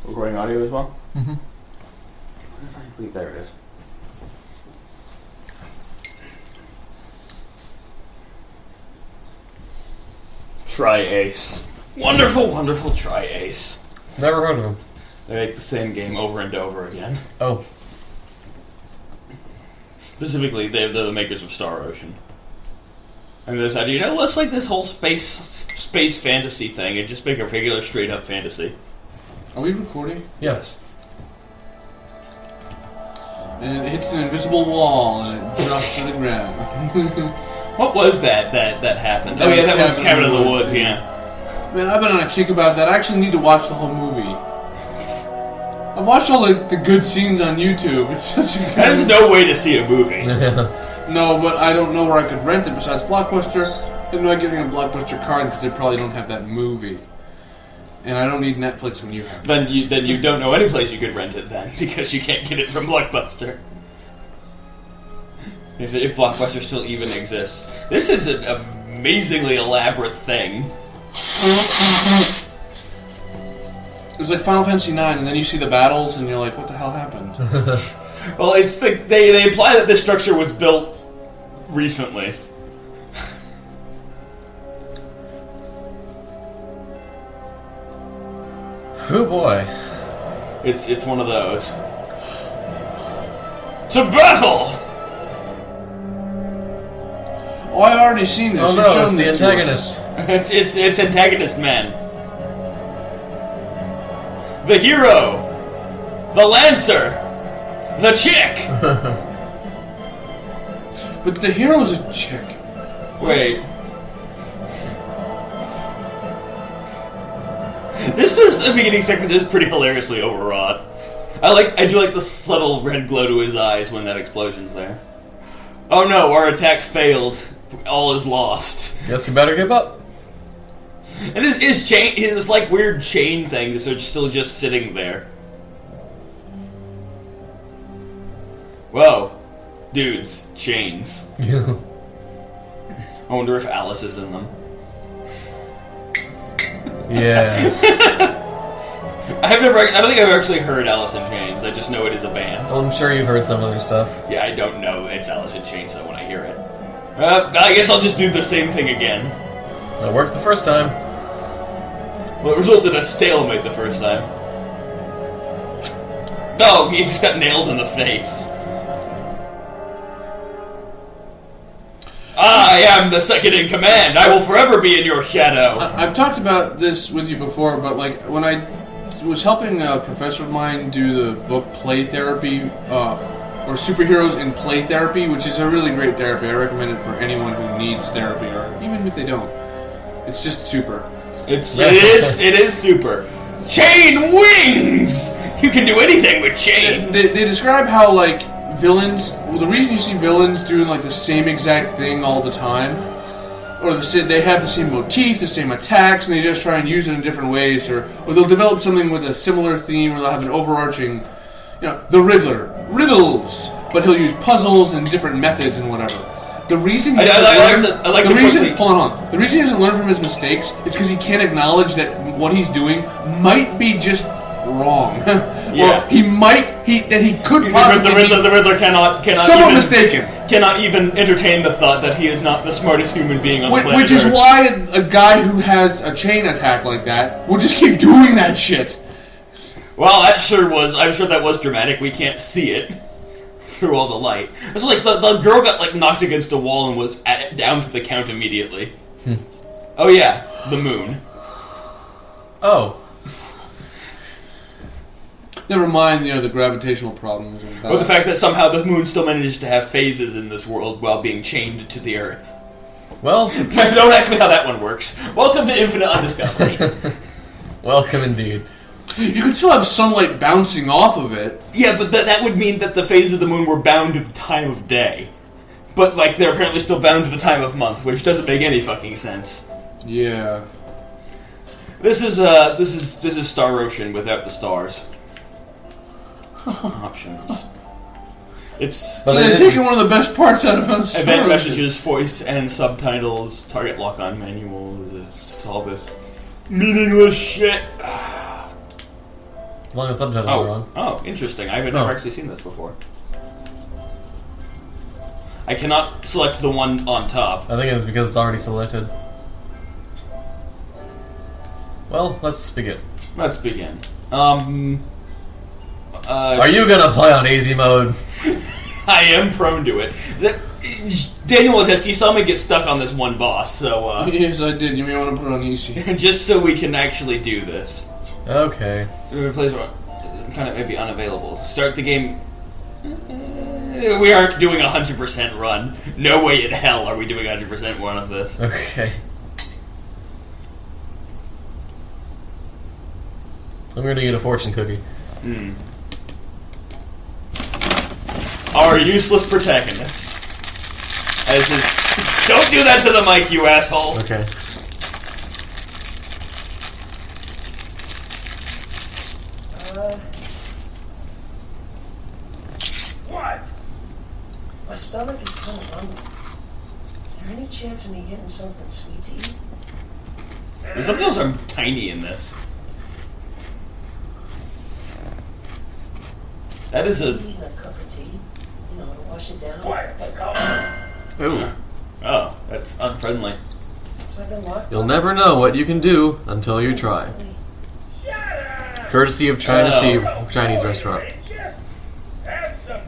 recording audio as well? Mm-hmm. I believe there it is. Tri-Ace. Wonderful, wonderful Tri-Ace. Never heard of him. They make the same game over and over again. Oh. Specifically, they're the makers of Star Ocean. And they decided, let's make this whole space fantasy thing and just make a regular straight-up fantasy. Are we recording? Yes. And it hits an invisible wall and it drops to the ground. What was that happened? Oh yeah, that was Cabin in the Woods, yeah. Man, I've been on a kick about that. I actually need to watch the whole movie. I've watched all the good scenes on YouTube. It's such a good... There's no way to see a movie. No, but I don't know where I could rent it besides Blockbuster. I'm not getting a Blockbuster card because they probably don't have that movie. And I don't need Netflix when you have it. Then you don't know any place you could rent it then, because you can't get it from Blockbuster. If Blockbuster still even exists. This is an amazingly elaborate thing. It's like Final Fantasy IX, and then you see the battles, and you're like, what the hell happened? Well, it's they imply that this structure was built recently. Oh boy. It's one of those. To battle! Oh, I already seen this. Oh You've no, shown it's the this to us. antagonist. It's antagonist men. The hero, the lancer, the chick. But the hero's a chick. Wait. The beginning segment is pretty hilariously overwrought. I do like the subtle red glow to his eyes when that explosion's there. Oh no, our attack failed. All is lost. Guess we better give up. And his like weird chain things are still just sitting there. Whoa. Dudes, chains. I wonder if Alice is in them. Yeah. I don't think I've actually heard Alice in Chains. I just know it is a band. Well, I'm sure you've heard some other stuff. Yeah, I don't know it's Alice in Chains though when I hear it. I guess I'll just do the same thing again. It worked the first time. Well, it resulted in a stalemate the first time. No, he just got nailed in the face. I am the second in command. I will forever be in your shadow. I've talked about this with you before, but like when I was helping a professor of mine do the book Play Therapy, or Superheroes in Play Therapy, which is a really great therapy. I recommend it for anyone who needs therapy, or even if they don't. It's just super. It is super. Chain wings! You can do anything with chains. They describe how like villains. Well, the reason you see villains doing like the same exact thing all the time, or they have the same motif, the same attacks, and they just try and use it in different ways, or they'll develop something with a similar theme, or they'll have an overarching, the Riddler, riddles, but he'll use puzzles and different methods and whatever. The reason he doesn't learn from his mistakes is because he can't acknowledge that what he's doing might be just wrong. Yeah. Or he could possibly the Riddler cannot somewhat even, mistaken. Cannot even entertain the thought that he is not the smartest human being on the planet Which is Earth. why a guy who has a chain attack like that will just keep doing that shit. Well, I'm sure that was dramatic. We can't see it through all the light. It's like the girl got like knocked against a wall and was down for the count immediately. Oh yeah, the moon. Oh. Never mind, the gravitational problems. Or the fact that somehow the moon still manages to have phases in this world while being chained to the Earth. Well, don't ask me how that one works. Welcome to Infinite Undiscovery. Welcome indeed. You could still have sunlight bouncing off of it. Yeah, but that would mean that the phases of the moon were bound to the time of day. But like they're apparently still bound to the time of month, which doesn't make any fucking sense. Yeah. This is Star Ocean without the stars. Options. But they're taking one of the best parts out of Star Event Ocean. messages, voice and subtitles, target lock-on manuals, it's all this meaningless shit. As long as subtitles are on. Oh, interesting. I've never actually seen this before. I cannot select the one on top. I think it's because it's already selected. Well, let's begin. Let's begin. Are you gonna play on easy mode? I am prone to it. Daniel will attest, you saw me get stuck on this one boss, so, Yes, I did. You may want to put it on easy. just so we can actually do this. Okay. Plays kind of maybe unavailable. Start the game. We aren't doing a 100% run. No way in hell are we doing 100% run of this. Okay. I'm gonna get a fortune cookie. Our useless protagonist. As is. Don't do that to the mic, you asshole! Okay. What? My stomach is kind of hungry. Is there any chance of me getting something sweet to eat? There's something else I'm tiny in this. That is a... Eating a cup of tea, you know, to wash it down. Ooh. Oh, that's unfriendly. Since I've been locked You'll up, never know what you can do until you try. Courtesy of Chinese restaurant.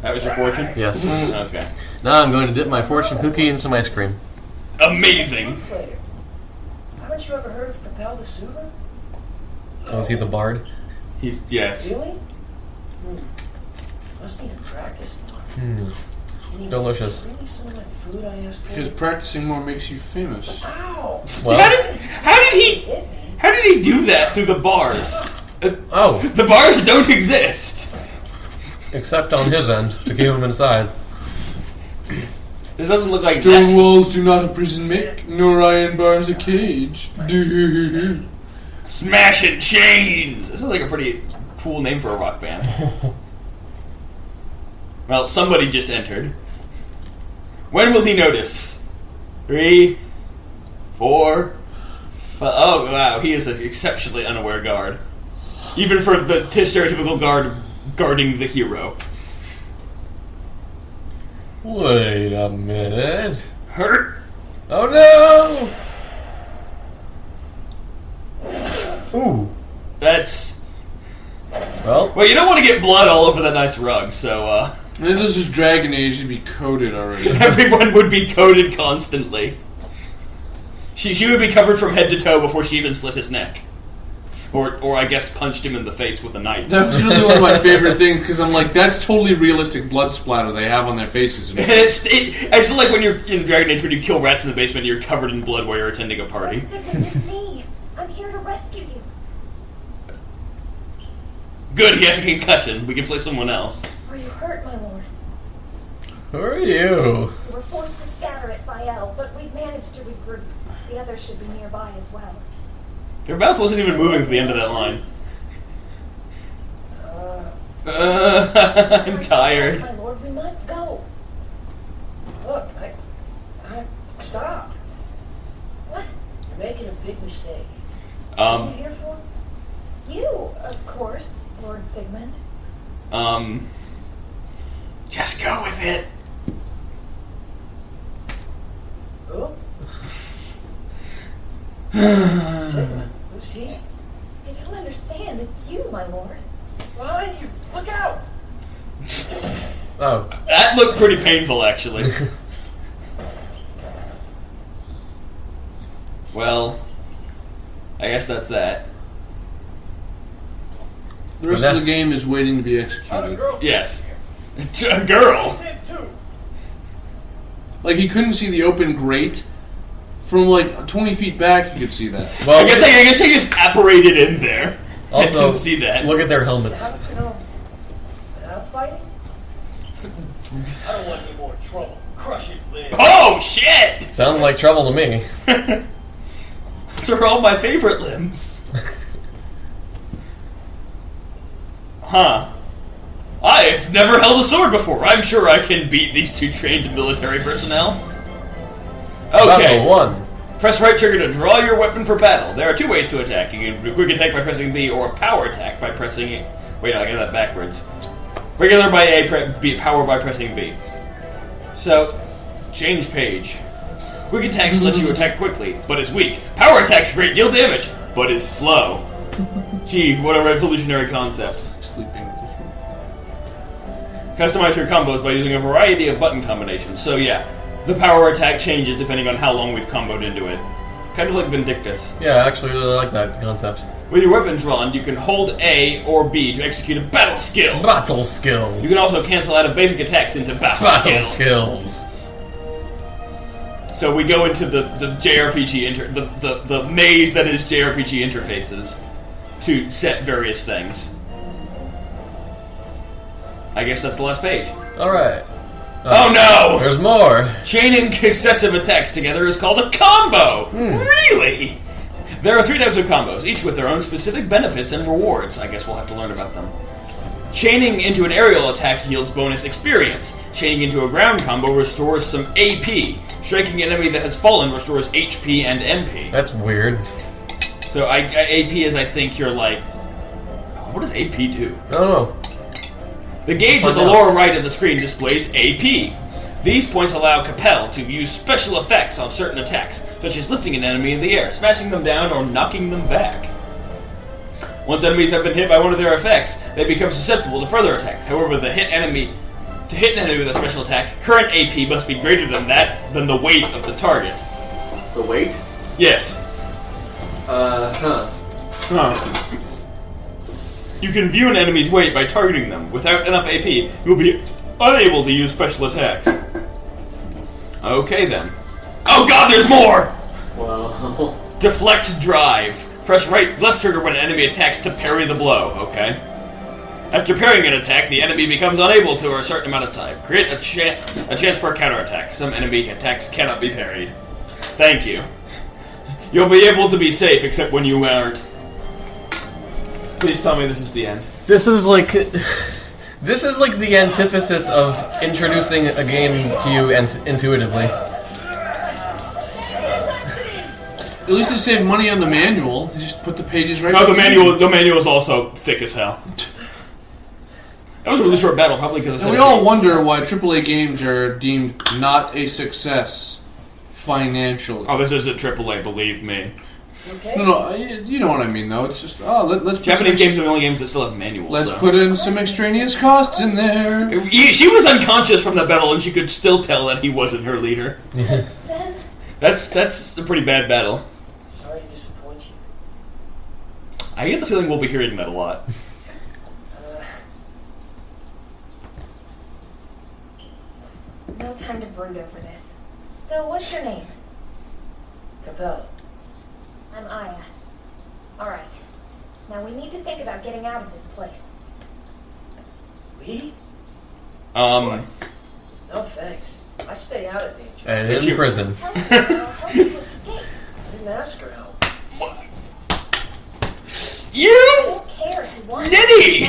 That was your fortune? Yes. Okay. Now I'm going to dip my fortune cookie in some ice cream. Amazing! Player. Haven't you ever heard of Capell the Soother? Oh, is he the bard? Yes. Really? Must need to practice more. Anyway, Delicious. Bring me some of that food I asked for. Because practicing more makes you famous. Ow! Well, How did he Hit me. How did he do that through the bars? oh, The bars don't exist. except on his end to keep him inside. This doesn't look like Stone that. walls do not a prison make, nor iron bars a cage. Smashing chains. This is like a pretty cool name for a rock band. Well, somebody just entered. When will he notice? 3, 4, 5. Oh wow, he is an exceptionally unaware guard. Even for the stereotypical guard guarding the hero. Wait a minute. Hurt. Oh no! Ooh. That's... Well, Well, you don't want to get blood all over the nice rug, so, This is Dragon Age to be coated already. everyone would be coated constantly. She would be covered from head to toe before she even slit his neck. Or I guess punched him in the face with a knife. That was really one of my favorite things, because I'm like, that's totally realistic blood splatter they have on their faces. It's like when you're in Dragon Age when you kill rats in the basement and you're covered in blood while you're attending a party. Sigmund, it's me. I'm here to rescue you. Good, he has a concussion. We can play someone else. Are you hurt, my lord? who are you? We were forced to scatter at Fael, but we've managed to regroup. The others should be nearby as well. Your mouth wasn't even moving for the end of that line. I'm tired. My lord, we must go. Look, stop. What? You're making a big mistake. What are you Um, here for? You, of course, Lord Sigmund. just go with it. Who? Sigmund. Who's he? I don't understand. It's you, my lord. Behind you. Look out. Oh, That looked pretty painful, actually. Well, I guess that's that. The rest of the game is waiting to be executed. Yes. A girl. Like, he couldn't see the open grate. From, like, 20 feet back, you could see that. well. I guess I just apparated in there. I also, didn't see that. look at their helmets. Without fighting? I don't want any more trouble. Crush his leg. Oh, shit! Sounds like trouble to me. Those are all my favorite limbs. Huh. I've never held a sword before. I'm sure I can beat these two trained military personnel. Okay. Battle 1. Press right trigger to draw your weapon for battle. There are two ways to attack. You can do a quick attack by pressing B, or a power attack by pressing Wait, I got that backwards. Regular by A, B, power by pressing B. So, change page. Quick attacks lets you attack quickly, but is weak. Power attacks great deal damage, but is slow. Gee, what a revolutionary concept. Sleeping. Customize your combos by using a variety of button combinations. So yeah, the power attack changes depending on how long we've comboed into it. Kind of like Vindictus. Yeah, I actually really like that concept. With your weapons drawn, you can hold A or B to execute a battle skill. Battle skill. You can also cancel out of basic attacks into battle skills. So we go into the JRPG the maze that is JRPG interfaces to set various things. I guess that's the last page. Alright. Oh no! There's more! Chaining successive attacks together is called a combo! Really? There are 3 types of combos, each with their own specific benefits and rewards. I guess we'll have to learn about them. Chaining into an aerial attack yields bonus experience. Chaining into a ground combo restores some AP. Striking an enemy that has fallen restores HP and MP. That's weird. So AP is, I think, you're like... What does AP do? I don't know. The gauge at the lower right of the screen displays AP. These points allow Capell to use special effects on certain attacks, such as lifting an enemy in the air, smashing them down, or knocking them back. Once enemies have been hit by one of their effects, they become susceptible to further attacks. However, to hit an enemy with a special attack, current AP must be greater than the weight of the target. The weight? Yes. Huh. You can view an enemy's weight by targeting them. Without enough AP, you will be unable to use special attacks. Okay then. Oh god, there's more! Wow. Deflect drive. Press left trigger when an enemy attacks to parry the blow. Okay. After parrying an attack, the enemy becomes unable to for a certain amount of time. Create a chance for a counterattack. Some enemy attacks cannot be parried. Thank you. You'll be able to be safe except when you aren't. Please tell me this is the end. This is like the antithesis of introducing a game to you intuitively. At least they save money on the manual. You just put the pages right. No, the manual is also thick as hell. That was a really short battle, probably because. And we all wonder why AAA games are deemed not a success financially. Oh, this isn't AAA, believe me. Okay. No, you know what I mean, though. It's just let's. Japanese games are the only games that still have manuals. Let's put in some extraneous costs in there. She was unconscious from the battle, and she could still tell that he wasn't her leader. Ben, That's a pretty bad battle. Sorry to disappoint you. I get the feeling we'll be hearing that a lot. no time to brood over this. So, what's your name? Capell. I'm Aya. Alright. Now we need to think about getting out of this place. We? Of course. No thanks. I stay out of danger. And in prison. Tell me I'll help you escape. I didn't ask for help. I You! don't care if you want Nitty!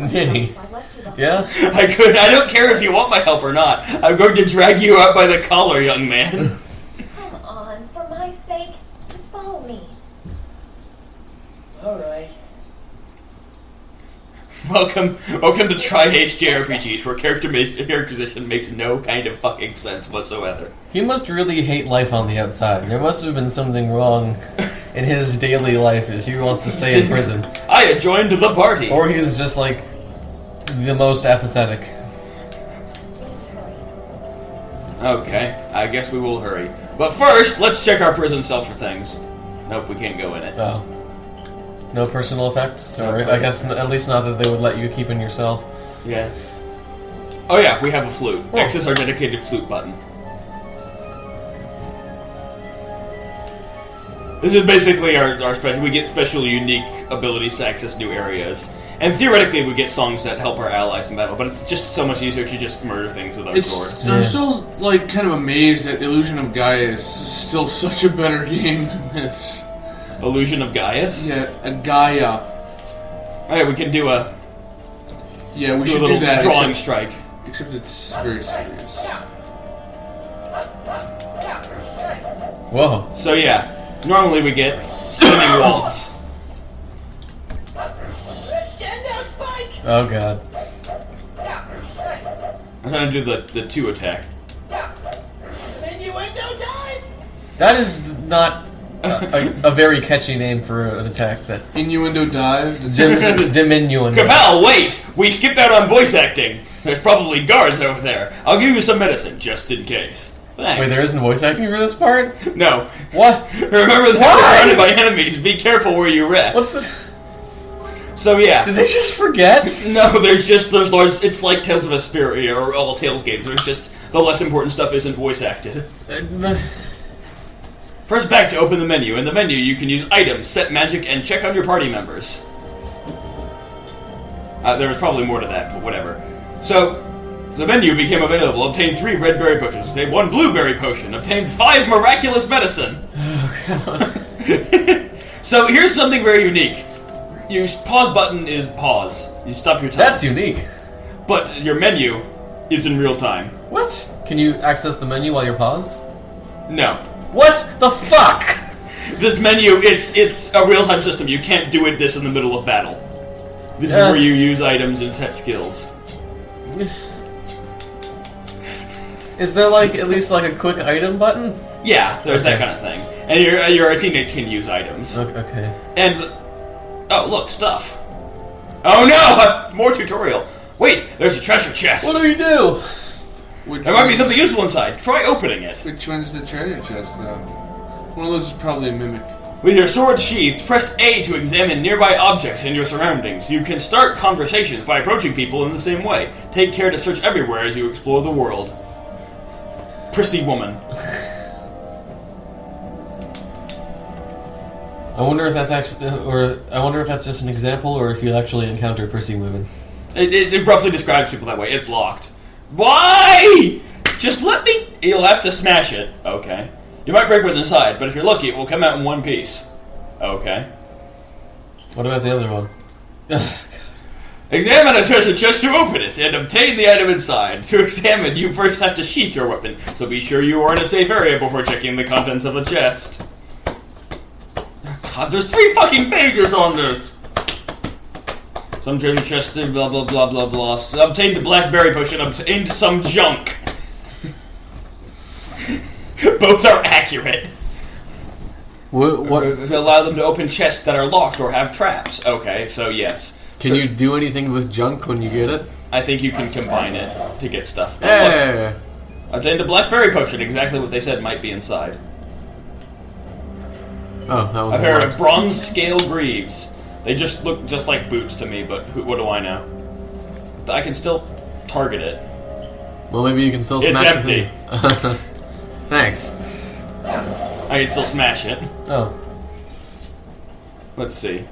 Nitty. I left you behind. Yeah? I don't care if you want my help or not. I'm going to drag you out by the collar, young man. Come on, for my sake, just follow me. Alright. Welcome to Tri-H JRPGs, where characterization makes no kind of fucking sense whatsoever. He must really hate life on the outside. There must have been something wrong in his daily life if he wants to stay in prison. I joined the party. Or he's just like the most apathetic. Please hurry. Okay, I guess we will hurry. But first, let's check our prison cell for things. Nope, we can't go in it. Oh. No personal effects? Or No. I guess at least not that they would let you keep in your cell. Yeah. Oh yeah, we have a flute. Oh. X is our dedicated flute button. This is basically our special. We get special, unique abilities to access new areas. And theoretically, we get songs that help our allies in battle, but it's just so much easier to just murder things with our sword. I'm still like kind of amazed that Illusion of Gaia is still such a better game than this. Illusion of Gaius? Yeah, a Gaia. Alright, we can do a Should little do that. drawing strike. Except it's very serious. Whoa. So yeah, normally we get spinning waltz. Oh god. I'm trying to do the 2 attack. That is not a very catchy name for an attack. That Innuendo dive. Diminuendo. Capell, wait! We skipped out on voice acting. There's probably guards over there. I'll give you some medicine, just in case. Thanks. Wait, there isn't voice acting for this part? No. What? Remember that we're surrounded by enemies. Be careful where you rest. What's this? So yeah. Did they just forget? No, there's large. It's like Tales of Vesperia or all Tales games. There's just the less important stuff isn't voice acted. Press back to open the menu. In the menu, you can use items, set magic, and check on your party members. There was probably more to that, but whatever. So, the menu became available. Obtained 3 red berry potions. Obtained 1 blueberry potion. Obtained 5 miraculous medicine. Oh god. So here's something very unique. Your pause button is pause. You stop your time. That's unique. But your menu is in real time. What? Can you access the menu while you're paused? No. What the fuck? This menu, it's a real-time system. You can't do this in the middle of battle. This is where you use items and set skills. Is there at least a quick item button? Yeah, there's that kind of thing. And your teammates can use items. Okay. And oh, look, stuff. Oh no! More tutorial. Wait, there's a treasure chest. What do we do? There might be something useful inside. Try opening it. Which one's the treasure chest, though? One of those is probably a mimic. With your sword sheathed, press A to examine nearby objects in your surroundings. You can start conversations by approaching people in the same way. Take care to search everywhere as you explore the world. Prissy woman. I wonder if that's actually, or I wonder if that's just an example, or if you actually encounter prissy women. It roughly describes people that way. It's locked. Why? Just let me... You'll have to smash it. Okay. You might break what's inside, but if you're lucky, it will come out in one piece. Okay. What about the other one? Examine a treasure chest to open it, and obtain the item inside. To examine, you first have to sheath your weapon, so be sure you are in a safe area before checking the contents of a chest. God, there's 3 fucking pages on this! Some treasure chest, blah blah blah blah blah. Obtained the blackberry potion, obtained some junk. Both are accurate. What? Allow them to open chests that are locked or have traps. Okay, so yes. Can you do anything with junk when you get it? I think you can combine it to get stuff. Hey! Obtained a blackberry potion, exactly what they said might be inside. Oh, that one's A pair unlocked. of bronze scale greaves. They just look just like boots to me, but what do I know? I can still target it. Well, maybe you can still It's smash empty. the thing. Thanks. I can still smash it. Oh. Let's see.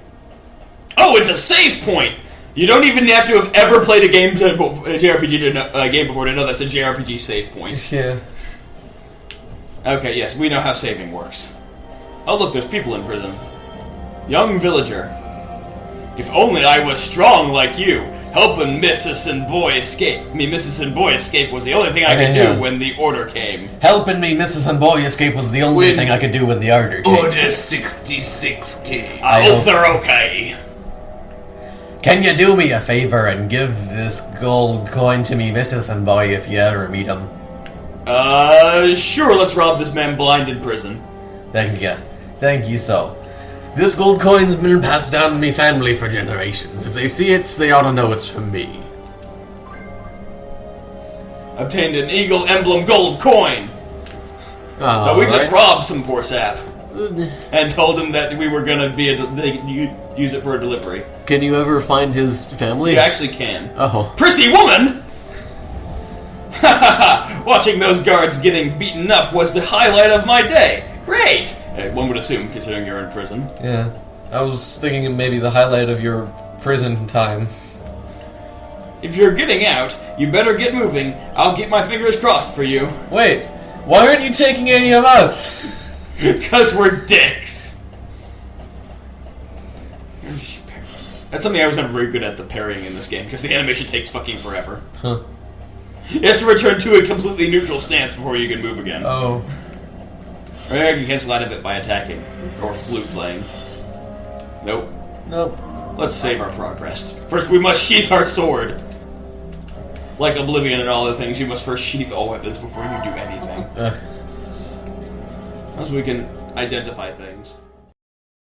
Oh, it's a save point! You don't even have to have ever played a JRPG game before to know that's a JRPG save point. Yeah. Okay, yes, we know how saving works. Oh look, there's people in prison. Young villager. If only I was strong like you. Helping Mrs. and Boy escape. Mrs. and Boy escape was the only thing I could do when the order came. Helping me, Mrs. and Boy escape was the only thing I could do when the order came. Order 66K. I hope they're okay. Can you do me a favor and give this gold coin to me, Mrs. and Boy, if you ever meet him? Sure, let's rob this man blind in prison. Thank you. Thank you so. This gold coin's been passed down to me family for generations. If they see it, they ought to know it's from me. Obtained an eagle emblem gold coin. So we just robbed some poor sap. And told him that we were gonna use it for a delivery. Can you ever find his family? You actually can. Oh. Prissy woman! Watching those guards getting beaten up was the highlight of my day. Great! One would assume, considering you're in prison. Yeah. I was thinking of maybe the highlight of your prison time. If you're getting out, you better get moving. I'll keep my fingers crossed for you. Wait, why aren't you taking any of us? Because we're dicks. That's something I was never very good at, the parrying in this game, because the animation takes fucking forever. Huh. It has to return to a completely neutral stance before you can move again. Oh. Or you can cancel out of it by attacking. Or flute playing. Nope. Nope. Let's save our progress. First, we must sheath our sword. Like Oblivion and all other things, you must first sheath all weapons before you do anything. As we can identify things.